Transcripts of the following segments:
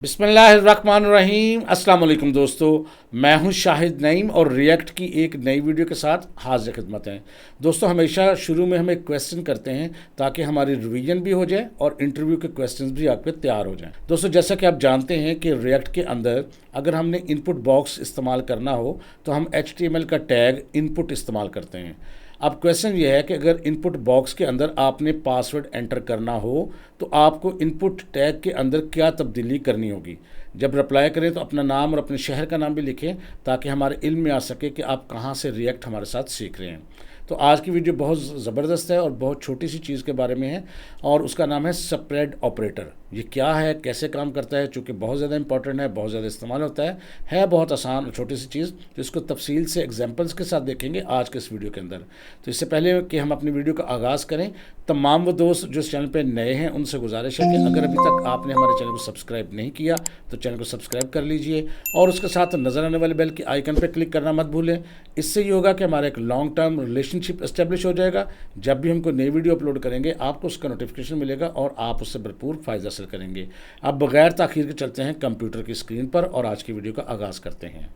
बिस्मिल्लाहिर्रहमानिर्रहीम। अस्सलाम वालेकुम दोस्तों, मैं हूं शाहिद नईम और रिएक्ट की एक नई वीडियो के साथ हाजिर खिदमत हैं। दोस्तों, हमेशा शुरू में हम एक क्वेश्चन करते हैं ताकि हमारी रिवीजन भी हो जाए और इंटरव्यू के क्वेश्चंस भी आपके तैयार हो जाएं। दोस्तों, जैसा कि आप जानते हैं कि रिएक्ट के अंदर अगर हमने इनपुट बॉक्स इस्तेमाल करना हो तो हम HTML का टैग इनपुट इस्तेमाल करते हैं। अब क्वेश्चन ये है कि अगर इनपुट बॉक्स के अंदर आपने पासवर्ड एंटर करना हो तो आपको इनपुट टैग के अंदर क्या तब्दीली करनी होगी। जब रिप्लाई करें तो अपना नाम और अपने शहर का नाम भी लिखें ताकि हमारे इल्म में आ सके कि आप कहाँ से रिएक्ट हमारे साथ सीख रहे हैं। तो आज की वीडियो बहुत ज़बरदस्त है और बहुत छोटी सी चीज़ के बारे में है और उसका नाम है स्प्रेड ऑपरेटर। ये क्या है, कैसे काम करता है, चूँकि बहुत ज़्यादा इंपॉर्टेंट है, बहुत ज़्यादा इस्तेमाल होता है बहुत आसान और छोटी सी चीज़, तो इसको तफसील से एग्जांपल्स के साथ देखेंगे आज के इस वीडियो के अंदर। तो इससे पहले कि हम अपनी वीडियो का आगाज़ करें, तमाम वो दोस्त जो इस चैनल पर नए हैं उनसे गुजारिश है कि अगर अभी तक आपने हमारे चैनल को सब्सक्राइब नहीं किया तो चैनल को सब्सक्राइब कर लीजिए और उसके साथ नज़र आने वाले बेल के आइकन पर क्लिक करना मत भूलें। इससे ये होगा कि हमारा एक लॉन्ग टर्म रिलेशनशिप इस्टेब्लिश हो जाएगा। जब भी हम कोई नई वीडियो अपलोड करेंगे आपको उसका नोटिफिकेशन मिलेगा और आप उससे भरपूर फ़ायदा हासिल करेंगे। अब बगैर ताख़ीर के चलते हैं कंप्यूटर की स्क्रीन पर और आज की वीडियो का आगाज़ करते हैं।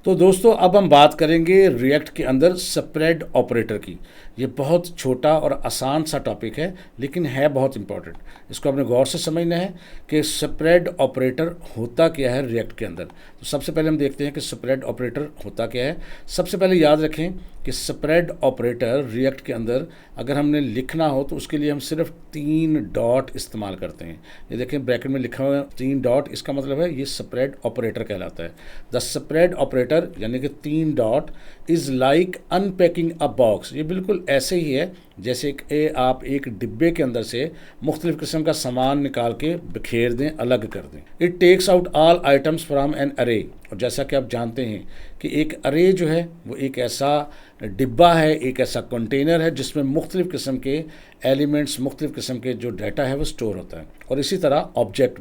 तो दोस्तों, अब हम बात करेंगे रिएक्ट के अंदर स्प्रेड ऑपरेटर की। ये बहुत छोटा और आसान सा टॉपिक है लेकिन है बहुत इंपॉर्टेंट। इसको आपने गौर से समझना है कि स्प्रेड ऑपरेटर होता क्या है रिएक्ट के अंदर। तो सबसे पहले हम देखते हैं कि स्प्रेड ऑपरेटर होता क्या है। सबसे पहले याद रखें कि स्प्रेड ऑपरेटर रिएक्ट के अंदर अगर हमने लिखना हो तो उसके लिए हम सिर्फ 3 डॉट इस्तेमाल करते हैं। ये देखें ब्रैकेट में लिखा हुआ है 3 डॉट, इसका मतलब है ये स्प्रेड ऑपरेटर कहलाता है। द स्प्रेड ऑपरेटर यानी कि 3 dot is like unpacking a box. ये बिल्कुल ऐसे ही है जैसे आप एक डिब्बे के अंदर से मुख्तलिफ़ किस्म का सामान निकाल के बिखेर दें, अलग कर दें। It takes out all items from an array. और जैसा कि आप जानते हैं कि एक अरे जो है वो एक ऐसा डिब्बा है, एक ऐसा कंटेनर है जिसमें मुख्तलिफ़ किस्म के एलिमेंट्स, मुख्तलिफ़ किस्म के जो डाटा है वो स्टोर होता है। और इसी तरह ऑब्जेक्ट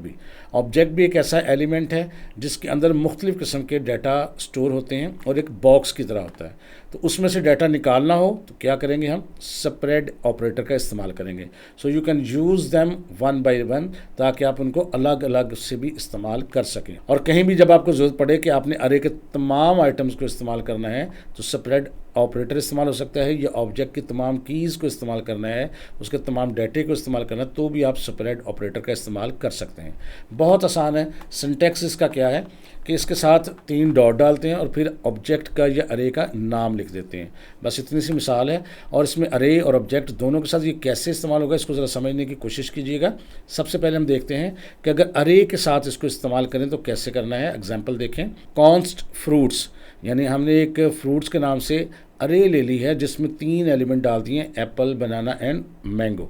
भी एक ऐसा एलिमेंट है जिसके अंदर मुख्तलिफ़ किस्म के डाटा स्टोर होते हैं और एक बॉक्स की तरह होता है। तो उसमें से डाटा निकालना हो तो क्या करेंगे, हम स्प्रेड ऑपरेटर का इस्तेमाल करेंगे। So you can use them one by one ताकि आप उनको अलग अलग से भी इस्तेमाल कर सकें। और कहीं भी जब आपको ज़रूरत पड़े कि आपने अरे के तमाम आइटम्स को इस्तेमाल करना है तो स्प्रेड ऑपरेटर इस्तेमाल हो सकता है। या ऑब्जेक्ट की तमाम कीज़ को इस्तेमाल करना है, उसके तमाम डाटे को इस्तेमाल करना है, तो भी आप स्प्रेड ऑपरेटर का इस्तेमाल कर सकते हैं। बहुत आसान है। सिंटैक्स इसका क्या है कि इसके साथ 3 डॉट डालते हैं और फिर ऑब्जेक्ट का या अरे का नाम लिख देते हैं। बस इतनी सी मिसाल है। और इसमें अरे और ऑब्जेक्ट दोनों के साथ ये कैसे इस्तेमाल होगा इसको ज़रा समझने की कोशिश कीजिएगा। सबसे पहले हम देखते हैं कि अगर अरे के साथ इसको इस्तेमाल करें तो कैसे करना है। एग्जाम्पल देखें, कॉन्स्ट फ्रूट्स, यानी हमने एक फ्रूट्स के नाम से अरे ले ली है जिसमें 3 एलिमेंट डाल दिए, एप्पल, बनाना एंड मैंगो।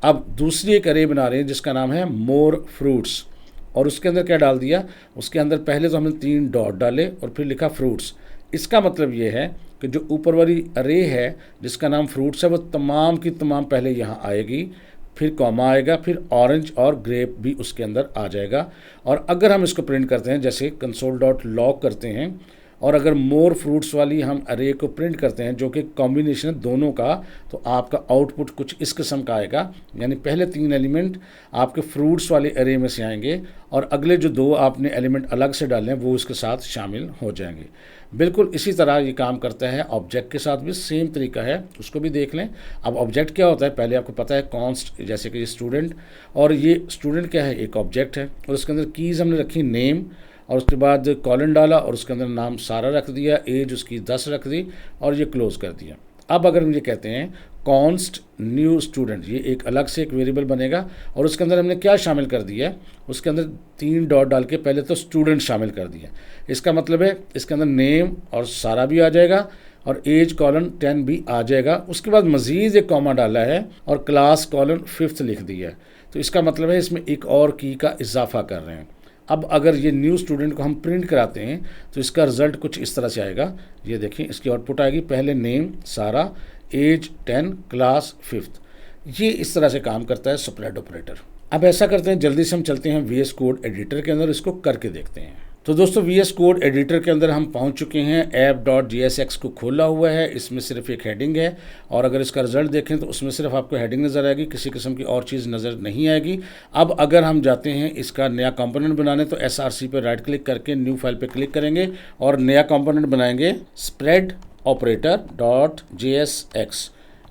अब दूसरी एक अरे बना रहे हैं जिसका नाम है मोर फ्रूट्स और उसके अंदर क्या डाल दिया, उसके अंदर पहले तो हमने 3 डॉट डाले और फिर लिखा फ्रूट्स। इसका मतलब ये है कि जो ऊपर वाली अरे है जिसका नाम फ्रूट्स है वो तमाम की तमाम पहले यहाँ आएगी, फिर कॉमा आएगा, फिर ऑरेंज और ग्रेप भी उसके अंदर आ जाएगा। और अगर हम इसको प्रिंट करते हैं जैसे कंसोल डॉट लॉग करते हैं और अगर मोर फ्रूट्स वाली हम अरे को प्रिंट करते हैं जो कि कॉम्बिनेशन है दोनों का, तो आपका आउटपुट कुछ इस किस्म का आएगा। यानी पहले 3 एलिमेंट आपके फ्रूट्स वाले अरे में से आएंगे और अगले जो 2 आपने एलिमेंट अलग से डाले हैं वो इसके साथ शामिल हो जाएंगे। बिल्कुल इसी तरह ये काम करता है ऑब्जेक्ट के साथ भी, सेम तरीका है, उसको भी देख लें। अब ऑब्जेक्ट क्या होता है, पहले आपको पता है कॉन्स्ट, जैसे कि ये स्टूडेंट, और ये स्टूडेंट क्या है, एक ऑब्जेक्ट है और उसके अंदर कीज़ हमने रखी नेम और उसके बाद कॉलन डाला और उसके अंदर नाम सारा रख दिया, एज उसकी 10 रख दी और ये क्लोज़ कर दिया। अब अगर हम ये कहते हैं कॉन्स्ट न्यू स्टूडेंट, ये एक अलग से एक वेरिएबल बनेगा और उसके अंदर हमने क्या शामिल कर दिया है, उसके अंदर 3 डॉट डाल के पहले तो स्टूडेंट शामिल कर दिया। इसका मतलब है इसके अंदर नेम और सारा भी आ जाएगा और एज कॉलन 10 भी आ जाएगा। उसके बाद मज़ीद एक कॉमा डाला है और क्लास कॉलन 5th लिख दिया है। तो इसका मतलब है इसमें एक और की का इजाफा कर रहे हैं। अब अगर ये न्यू स्टूडेंट को हम प्रिंट कराते हैं तो इसका रिज़ल्ट कुछ इस तरह से आएगा। ये देखिए इसकी आउटपुट आएगी, पहले नेम सारा, एज 10, क्लास 5th। ये इस तरह से काम करता है स्प्रेड ऑपरेटर। अब ऐसा करते हैं, जल्दी से हम चलते हैं VS कोड एडिटर के अंदर, इसको करके देखते हैं। तो दोस्तों VS कोड एडिटर के अंदर हम पहुंच चुके हैं। app.jsx को खोला हुआ है, इसमें सिर्फ एक हेडिंग है और अगर इसका रिजल्ट देखें तो उसमें सिर्फ आपको हेडिंग नज़र आएगी, किसी किस्म की और चीज़ नज़र नहीं आएगी। अब अगर हम जाते हैं इसका नया कंपोनेंट बनाने तो SRC पे राइट क्लिक करके न्यू फाइल पे क्लिक करेंगे और नया कंपोनेंट बनाएंगे spread operator .jsx।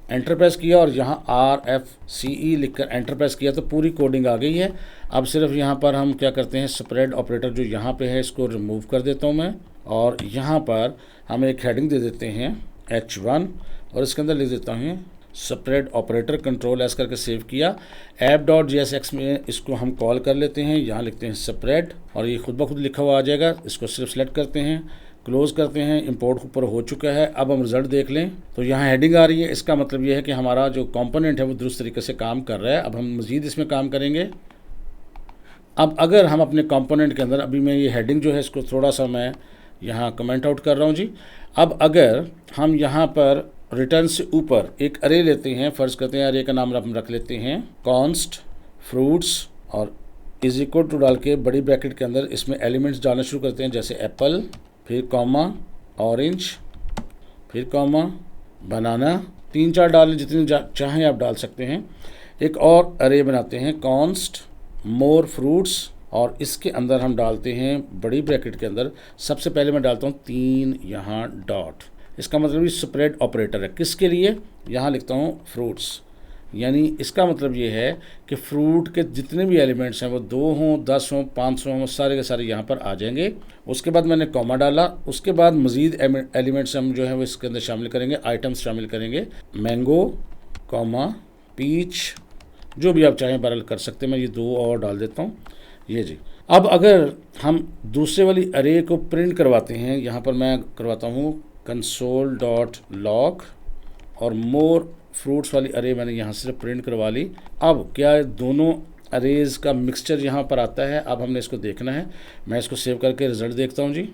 Enter press किया और यहाँ RFCE लिखकर एंटर प्रेस किया तो पूरी कोडिंग आ गई है। अब सिर्फ यहाँ पर हम क्या करते हैं, स्प्रेड ऑपरेटर जो यहाँ पे है इसको रिमूव कर देता हूँ मैं और यहाँ पर हम एक हेडिंग दे देते हैं H1 और इसके अंदर लिख देता हूँ स्प्रेड ऑपरेटर, कंट्रोल एस करके सेव किया। app.jsx में इसको हम कॉल कर लेते हैं, यहाँ लिखते हैं स्प्रेड और ये खुद ब खुद लिखा हुआ आ जाएगा। इसको सिर्फ सेलेक्ट करते हैं, क्लोज करते हैं, इंपोर्ट ऊपर हो चुका है। अब हम रिजल्ट देख लें तो यहाँ हेडिंग आ रही है, इसका मतलब ये है कि हमारा जो कंपोनेंट है वो दुरुस्त तरीके से काम कर रहा है। अब हम मज़ीद इसमें काम करेंगे। अब अगर हम अपने कंपोनेंट के अंदर, अभी मैं ये हेडिंग जो है इसको थोड़ा सा मैं यहाँ कमेंट आउट कर रहा हूँ जी। अब अगर हम यहाँ पर रिटर्न से ऊपर एक अरे लेते हैं, फ़र्ज़ करते हैं अरे का नाम हम रख लेते हैं कॉन्स्ट फ्रूट्स और इज इक्वल टू डाल के बड़ी ब्रैकेट के अंदर इसमें एलिमेंट्स डालना शुरू करते हैं, जैसे एप्पल, फिर कॉमा ऑरेंज, फिर कॉमा बनाना, 3-4 डालें, जितने चाहें आप डाल सकते हैं। एक और अरे बनाते हैं कॉन्स्ट मोर फ्रूट्स और इसके अंदर हम डालते हैं बड़ी ब्रैकेट के अंदर, सबसे पहले मैं डालता हूँ 3 यहाँ डॉट। इसका मतलब ये स्प्रेड ऑपरेटर है, किसके लिए, यहाँ लिखता हूँ फ्रूट्स, यानी इसका मतलब ये है कि फ्रूट के जितने भी एलिमेंट्स हैं वो 2 हों, 10 हों, 500 हों, सारे के सारे यहाँ पर आ जाएंगे। उसके बाद मैंने कॉमा डाला, उसके बाद मज़ीद एलिमेंट्स हम जो है वो इसके अंदर शामिल करेंगे, आइटम्स शामिल करेंगे, मैंगो, कॉमा, पीच, जो भी आप चाहें बरल कर सकते हैं। मैं ये 2 और डाल देता हूँ, ये जी। अब अगर हम दूसरे वाली अरे को प्रिंट करवाते हैं, यहाँ पर मैं करवाता हूँ console.log और मोर फ्रूट्स वाली अरे मैंने यहाँ सिर्फ प्रिंट करवा ली। अब क्या दोनों अरेज का मिक्सचर यहाँ पर आता है, अब हमने इसको देखना है। मैं इसको सेव करके रिज़ल्ट देखता हूँ जी।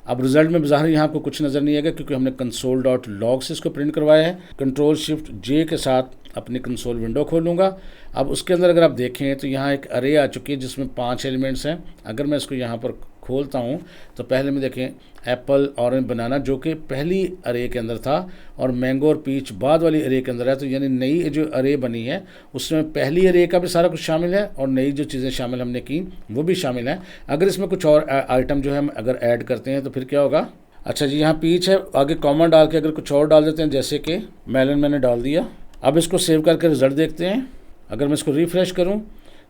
अब रिज़ल्ट में बाहर यहाँ आपको कुछ नज़र नहीं आएगा क्योंकि हमने console.log से इसको प्रिंट करवाया है। Ctrl+Shift+J के साथ अपनी कंसोल विंडो खोलूँगा। अब उसके अंदर अगर आप देखें तो यहाँ एक अरे आ चुकी है जिसमें 5 एलिमेंट्स हैं। अगर मैं इसको यहाँ पर खोलता हूँ तो पहले में देखें एप्पल, ऑरेंज, बनाना जो कि पहली अरे के अंदर था और मैंगो और पीच बाद वाली अरे के अंदर है। तो यानी नई जो अरे बनी है उसमें पहली अरे का भी सारा कुछ शामिल है और नई जो चीज़ें शामिल हमने की वो भी शामिल हैं। अगर इसमें कुछ और आइटम जो है हम अगर ऐड करते हैं तो फिर क्या होगा। अच्छा जी, यहाँ पीच है, आगे कॉमा डाल के अगर कुछ और डाल देते हैं, जैसे कि मेलन मैंने डाल दिया। अब इसको सेव करके रिजल्ट देखते हैं। अगर मैं इसको रिफ़्रेश करूँ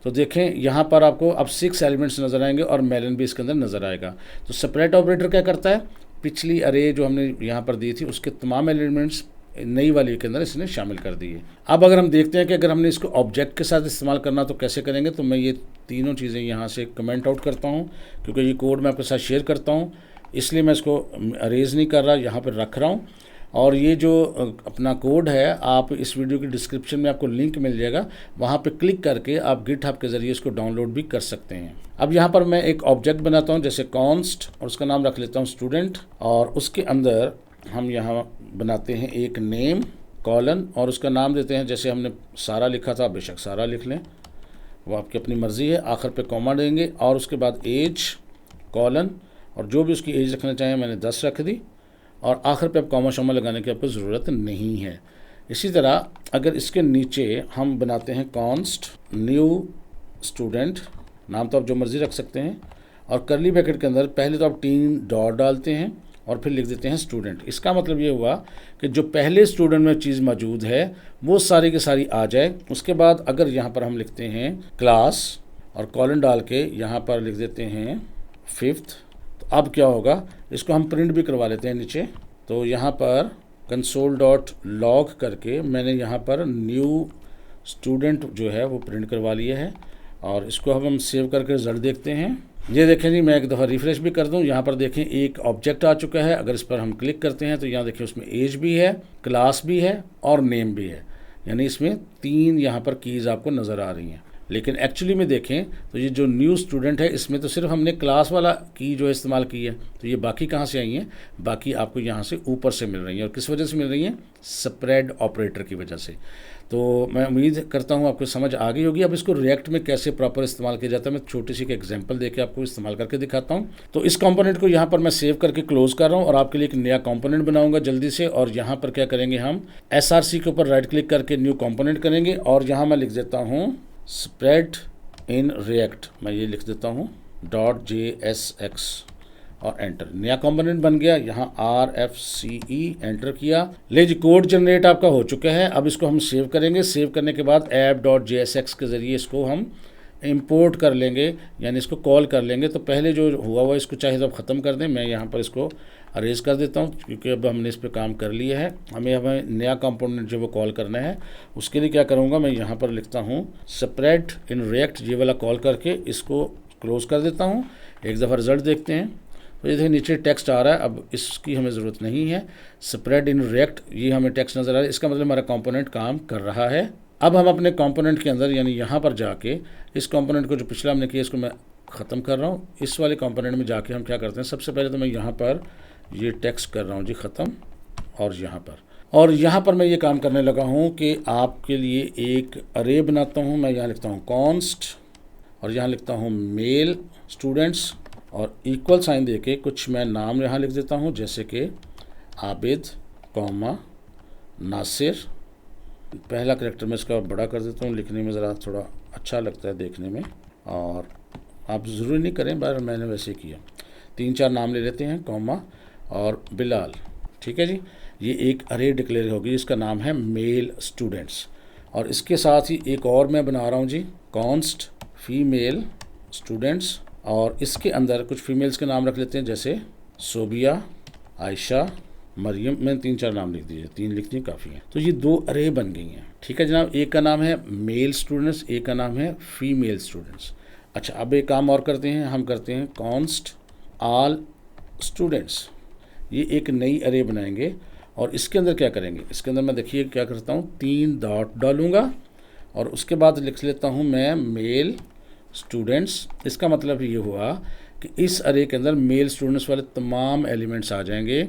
तो देखें यहाँ पर आपको अब 6 एलिमेंट्स नज़र आएंगे और मेलन भी इसके अंदर नज़र आएगा। तो सेपरेट ऑपरेटर क्या करता है, पिछली अरे जो हमने यहाँ पर दी थी उसके तमाम एलिमेंट्स नई वाली के अंदर इसने शामिल कर दिए। अब अगर हम देखते हैं कि अगर हमने इसको ऑब्जेक्ट के साथ इस्तेमाल करना तो कैसे करेंगे, तो मैं ये तीनों चीज़ें यहाँ से कमेंट आउट करता हूँ क्योंकि ये कोड मैं आपके साथ शेयर करता हूँ, इसलिए मैं इसको अरेज नहीं कर रहा, यहाँ पर रख रहा हूँ। और ये जो अपना कोड है, आप इस वीडियो की डिस्क्रिप्शन में आपको लिंक मिल जाएगा, वहाँ पे क्लिक करके आप गिटहब के ज़रिए इसको डाउनलोड भी कर सकते हैं। अब यहाँ पर मैं एक ऑब्जेक्ट बनाता हूँ, जैसे कॉन्स्ट, और उसका नाम रख लेता हूँ स्टूडेंट, और उसके अंदर हम यहाँ बनाते हैं एक नेम कॉलन और उसका नाम देते हैं, जैसे हमने सारा लिखा था बेशक सारा लिख लें, वो आपकी अपनी मर्ज़ी है। आखिर पे कॉमा देंगे और उसके बाद एज कॉलन, और जो भी उसकी एज रखना चाहें मैंने 10 रख दी, और आखिर पे अब कॉमा शॉमा लगाने की आपको ज़रूरत नहीं है। इसी तरह अगर इसके नीचे हम बनाते हैं कॉन्स्ट न्यू स्टूडेंट, नाम तो आप जो मर्ज़ी रख सकते हैं, और करली ब्रैकेट के अंदर पहले तो आप 3 डॉट डालते हैं और फिर लिख देते हैं स्टूडेंट। इसका मतलब ये हुआ कि जो पहले स्टूडेंट में चीज़ मौजूद है वो सारी की सारी आ जाए। उसके बाद अगर यहाँ पर हम लिखते हैं क्लास और कॉलन डाल के यहाँ पर लिख देते हैं 5th, तो अब क्या होगा, इसको हम प्रिंट भी करवा लेते हैं नीचे। तो यहाँ पर console.log करके मैंने यहाँ पर न्यू स्टूडेंट जो है वो प्रिंट करवा लिया है, और इसको अब हम सेव करके रिजल्ट देखते हैं। ये देखें जी, मैं एक दफ़ा रिफ़्रेश भी कर दूं, यहाँ पर देखें एक ऑब्जेक्ट आ चुका है। अगर इस पर हम क्लिक करते हैं तो यहाँ देखें उसमें एज भी है, क्लास भी है और नेम भी है, यानी इसमें 3 यहाँ पर कीज़ आपको नज़र आ रही हैं। लेकिन एक्चुअली में देखें तो ये जो न्यू स्टूडेंट है इसमें तो सिर्फ हमने क्लास वाला की जो इस्तेमाल की है, तो ये बाकी कहाँ से आई हैं? बाकी आपको यहाँ से ऊपर से मिल रही हैं। और किस वजह से मिल रही हैं? स्प्रेड ऑपरेटर की वजह से। तो मैं उम्मीद करता हूँ आपको समझ आ गई होगी। अब इसको रिएक्ट में कैसे प्रॉपर इस्तेमाल किया जाता है, मैं छोटी सी एक एग्जांपल देके आपको इस्तेमाल करके दिखाता हूँ। तो इस कंपोनेंट को यहाँ पर मैं सेव करके क्लोज कर रहा हूँ और आपके लिए एक नया कंपोनेंट बनाऊंगा जल्दी से। और यहाँ पर क्या करेंगे, हम SRC के ऊपर राइट क्लिक करके न्यू कंपोनेंट करेंगे और यहाँ मैं लिख देता हूँ स्प्रेड इन रिएक्ट, मैं ये लिख देता हूँ .jsx और एंटर। नया कंपोनेंट बन गया। यहाँ RFCE एंटर किया। ले जी, कोड जनरेट आपका हो चुका है। अब इसको हम सेव करेंगे। सेव करने के बाद app.jsx के ज़रिए इसको हम इंपोर्ट कर लेंगे, यानी इसको कॉल कर लेंगे। तो पहले जो हुआ इसको चाहे तो आप ख़त्म कर दें। मैं यहाँ पर इसको अरेज कर देता हूँ क्योंकि अब हमने इस पर काम कर लिया है। हमें नया कंपोनेंट जो वो कॉल करना है, उसके लिए क्या करूँगा, मैं यहाँ पर लिखता हूँ स्प्रेड इन रिएक्ट, ये वाला कॉल करके इसको क्लोज कर देता हूँ। एक दफ़ा रिजल्ट देखते हैं। तो ये देखिए नीचे टेक्स्ट आ रहा है, अब इसकी हमें ज़रूरत नहीं है। स्प्रेड इन रिएक्ट, ये हमें टेक्स्ट नज़र आ रहा है, इसका मतलब हमारा कंपोनेंट काम कर रहा है। अब हम अपने कंपोनेंट के अंदर यानी यहाँ पर जाके इस कंपोनेंट को जो पिछला हमने किया इसको मैं ख़त्म कर रहा हूँ। इस वाले कंपोनेंट में जाके हम क्या करते हैं, सबसे पहले तो मैं यहाँ पर ये टेक्स्ट कर रहा हूँ जी ख़त्म, और यहाँ पर मैं ये काम करने लगा हूँ कि आपके लिए एक अरे बनाता हूँ। मैं यहाँ लिखता हूँ कॉन्स्ट और यहाँ लिखता हूँ मेल स्टूडेंट्स और इक्वल साइन देके कुछ मैं नाम यहाँ लिख देता हूँ, जैसे कि आबिद कौमा नासिर। पहला करेक्टर मैं इसका बड़ा कर देता हूँ, लिखने में ज़रा थोड़ा अच्छा लगता है देखने में, और आप ज़रूरी नहीं करें, बार मैंने वैसे ही किया। 3-4 नाम ले लेते हैं, कौमा और बिलाल। ठीक है जी, ये एक अरे डिक्लेयर होगी जिसका नाम है मेल स्टूडेंट्स। और इसके साथ ही एक और मैं बना रहा हूँ जी कॉन्स्ट फीमेल स्टूडेंट्स, और इसके अंदर कुछ फीमेल्स के नाम रख लेते हैं, जैसे सोबिया, आयशा, मरियम। मैंने 3-4 नाम लिख दिए, 3 लिखनी काफ़ी है। तो ये 2 अरे बन गई हैं। ठीक है जनाब, एक का नाम है मेल स्टूडेंट्स, एक का नाम है फीमेल स्टूडेंट्स। अच्छा, अब एक काम और करते हैं, हम करते हैं कॉन्स्ट ऑल स्टूडेंट्स। ये एक नई अरे बनाएंगे और इसके अंदर क्या करेंगे, इसके अंदर मैं देखिए क्या करता हूँ, 3 डॉट डालूँगा और उसके बाद लिख लेता हूँ मैं मेल स्टूडेंट्स। इसका मतलब ये हुआ कि इस अरे के अंदर मेल स्टूडेंट्स वाले तमाम एलिमेंट्स आ जाएंगे,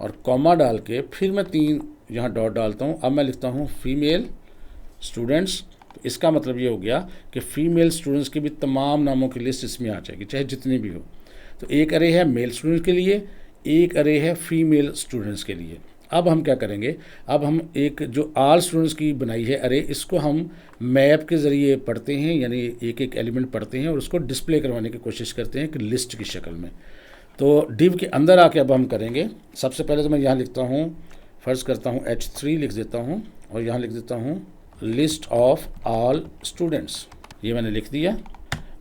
और कॉमा डाल के फिर मैं 3 यहाँ डॉट डालता हूँ। अब मैं लिखता हूँ फीमेल स्टूडेंट्स। तो इसका मतलब ये हो गया कि फ़ीमेल स्टूडेंट्स के भी तमाम नामों की लिस्ट इसमें आ जाएगी, चाहे जितने भी हो। तो एक अरे है मेल स्टूडेंट्स के लिए, एक अरे है फीमेल स्टूडेंट्स के लिए। अब हम क्या करेंगे, अब हम एक जो ऑल स्टूडेंट्स की बनाई है अरे, इसको हम मैप के ज़रिए पढ़ते हैं, यानी एक एक एलिमेंट पढ़ते हैं और उसको डिस्प्ले करवाने की कोशिश करते हैं कि लिस्ट की शक्ल में। तो डिव के अंदर आके अब हम करेंगे। सबसे पहले तो मैं यहाँ लिखता हूँ, फ़र्ज़ करता हूँ H3 लिख देता हूँ और यहाँ लिख देता हूँ लिस्ट ऑफ ऑल स्टूडेंट्स। ये मैंने लिख दिया।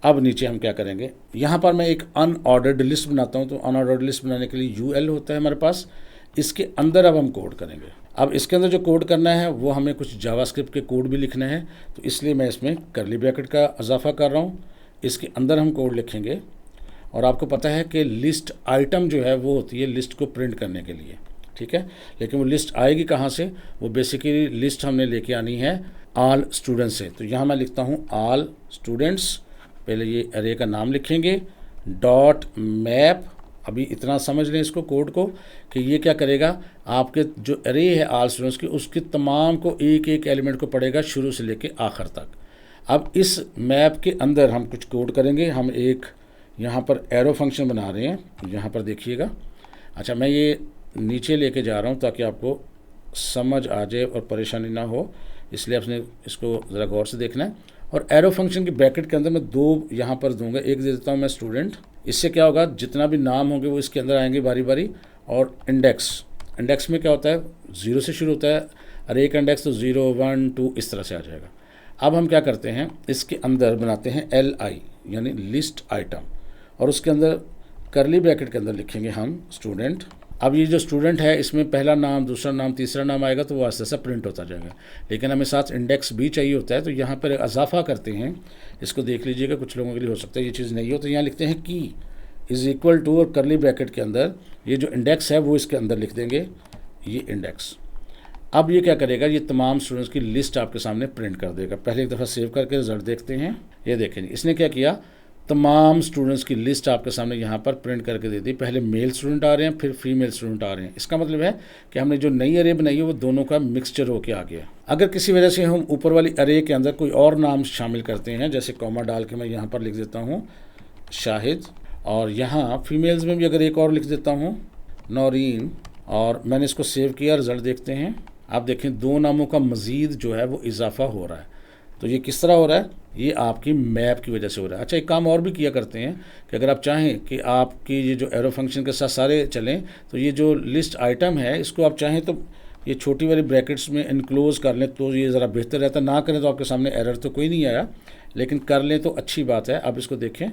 अब नीचे हम क्या करेंगे, यहाँ पर मैं एक अनऑर्डर्ड लिस्ट बनाता हूँ। तो अनऑर्डर्ड लिस्ट बनाने के लिए UL होता है हमारे पास। इसके अंदर अब हम कोड करेंगे। अब इसके अंदर जो कोड करना है वो हमें कुछ जावास्क्रिप्ट के कोड भी लिखना है, तो इसलिए मैं इसमें करली ब्रैकेट का इजाफा कर रहा हूँ। इसके अंदर हम कोड लिखेंगे, और आपको पता है कि लिस्ट आइटम जो है वो होती है लिस्ट को प्रिंट करने के लिए। ठीक है, लेकिन वो लिस्ट आएगी कहाँ से, वो बेसिकली लिस्ट हमने लेके आनी है ऑल स्टूडेंट्स से। तो यहाँ मैं लिखता हूँ ऑल स्टूडेंट्स, पहले ये अरे का नाम लिखेंगे, डॉट मैप। अभी इतना समझ लें इसको कोड को कि ये क्या करेगा, आपके जो अरे है ऑल स्टूडेंट्स की उसकी तमाम को एक एक एलिमेंट को पढ़ेगा शुरू से लेके आखिर तक। अब इस मैप के अंदर हम कुछ कोड करेंगे। हम एक यहाँ पर एरो फंक्शन बना रहे हैं, यहाँ पर देखिएगा। अच्छा, मैं ये नीचे लेके जा रहा हूँ ताकि आपको समझ आ जाए और परेशानी ना हो, इसलिए आपने इसको ज़रा गौर से देखना है। और एरो फंक्शन की ब्रैकेट के अंदर मैं 2 यहाँ पर दूंगा, एक दे देता हूँ मैं स्टूडेंट। इससे क्या होगा, जितना भी नाम होंगे वो इसके अंदर आएंगे बारी बारी। और इंडेक्स में क्या होता है, 0 से शुरू होता है, और एक इंडेक्स तो 0, 1, 2 इस तरह से आ जाएगा। अब हम क्या करते हैं, इसके अंदर बनाते हैं LI यानी लिस्ट आइटम, और उसके अंदर करली ब्रैकेट के अंदर लिखेंगे हम स्टूडेंट। अब ये जो स्टूडेंट है इसमें पहला नाम, दूसरा नाम, तीसरा नाम आएगा तो वो आस्ते आस्ते प्रिंट होता जाएगा, लेकिन हमें साथ इंडेक्स भी चाहिए होता है। तो यहाँ पर इजाफा करते हैं, इसको देख लीजिएगा, कुछ लोगों के लिए हो सकता है ये चीज़ नहीं हो। तो यहाँ लिखते हैं की इज़ इक्वल टू, और करली ब्रैकेट के अंदर ये जो इंडेक्स है वो इसके अंदर लिख देंगे, ये इंडेक्स। अब ये क्या करेगा, ये तमाम स्टूडेंट्स की लिस्ट आपके सामने प्रिंट कर देगा। पहले एक दफ़ा सेव करके रिजल्ट देखते हैं। ये देखें इसने क्या किया, तमाम स्टूडेंट्स की लिस्ट आपके सामने यहाँ पर प्रिंट करके दे दी। पहले मेल स्टूडेंट आ रहे हैं, फिर फीमेल स्टूडेंट आ रहे हैं। इसका मतलब है कि हमने जो नई अरे बनाई है वो दोनों का मिक्सचर होके आ गया। अगर किसी वजह से हम ऊपर वाली अरे के अंदर कोई और नाम शामिल करते हैं, जैसे कॉमा डाल के मैं यहाँ पर लिख देता हूँ शाहिद, और यहाँ फीमेल्स में भी अगर एक और लिख देता हूँ नौरीन, और मैंने इसको सेव किया, रिजल्ट देखते हैं। आप देखें 2 नामों का मज़ीद जो है वो इजाफा हो रहा है। तो ये किस तरह हो रहा है, ये आपकी मैप की वजह से हो रहा है। अच्छा, एक काम और भी किया करते हैं कि अगर आप चाहें कि आपकी ये जो एरो फंक्शन के साथ सारे चलें, तो ये जो लिस्ट आइटम है इसको आप चाहें तो ये छोटी वाली ब्रैकेट्स में इनक्लोज कर लें, तो ये ज़रा बेहतर रहता। ना करें तो आपके सामने एरर तो कोई नहीं आया, लेकिन कर लें तो अच्छी बात है। अब इसको देखें,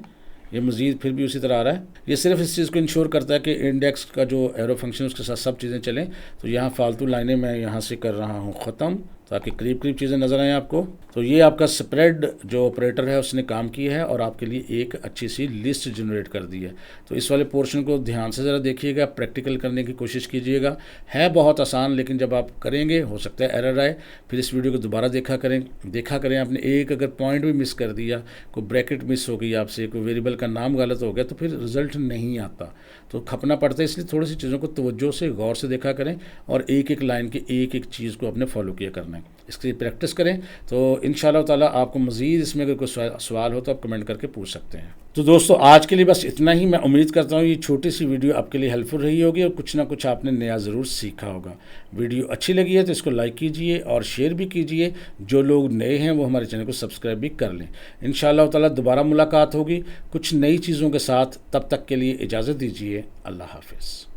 ये मज़ीद फिर भी उसी तरह आ रहा है। ये सिर्फ इस चीज़ को इंश्योर करता है कि इंडेक्स का जो एरो फंक्शन उसके साथ सब चीज़ें चलें। तो यहाँ फालतू लाइनें मैं यहाँ से कर रहा हूँ ख़त्म, ताकि करीब करीब चीज़ें नज़र आएँ आपको। तो ये आपका स्प्रेड जो ऑपरेटर है उसने काम किया है और आपके लिए एक अच्छी सी लिस्ट जनरेट कर दी है। तो इस वाले पोर्शन को ध्यान से ज़रा देखिएगा, प्रैक्टिकल करने की कोशिश कीजिएगा। है बहुत आसान, लेकिन जब आप करेंगे हो सकता है एरर आए। फिर इस वीडियो को दोबारा देखा करें। आपने एक अगर पॉइंट भी मिस कर दिया, कोई ब्रैकेट मिस हो गई आपसे, कोई वेरिएबल का नाम गलत हो गया, तो फिर रिज़ल्ट नहीं आता, तो खपना पड़ता है। इसलिए थोड़ी सी चीज़ों को तवज्जो से गौर से देखा करें और एक एक लाइन की एक एक चीज़ को अपने फॉलो किया करना है। इसकी प्रैक्टिस करें तो इंशाल्लाह ताला आपको मज़ीद इसमें अगर कोई सवाल हो तो आप कमेंट करके पूछ सकते हैं। तो दोस्तों आज के लिए बस इतना ही। मैं उम्मीद करता हूँ ये छोटी सी वीडियो आपके लिए हेल्पफुल रही होगी और कुछ ना कुछ आपने नया ज़रूर सीखा होगा। वीडियो अच्छी लगी है तो इसको लाइक कीजिए और शेयर भी कीजिए। जो लोग नए हैं वो हमारे चैनल को सब्सक्राइब भी कर लें। इंशाल्लाह ताला दोबारा मुलाकात होगी कुछ नई चीज़ों के साथ। तब तक के लिए इजाज़त दीजिए। अल्लाह हाफ़िज़।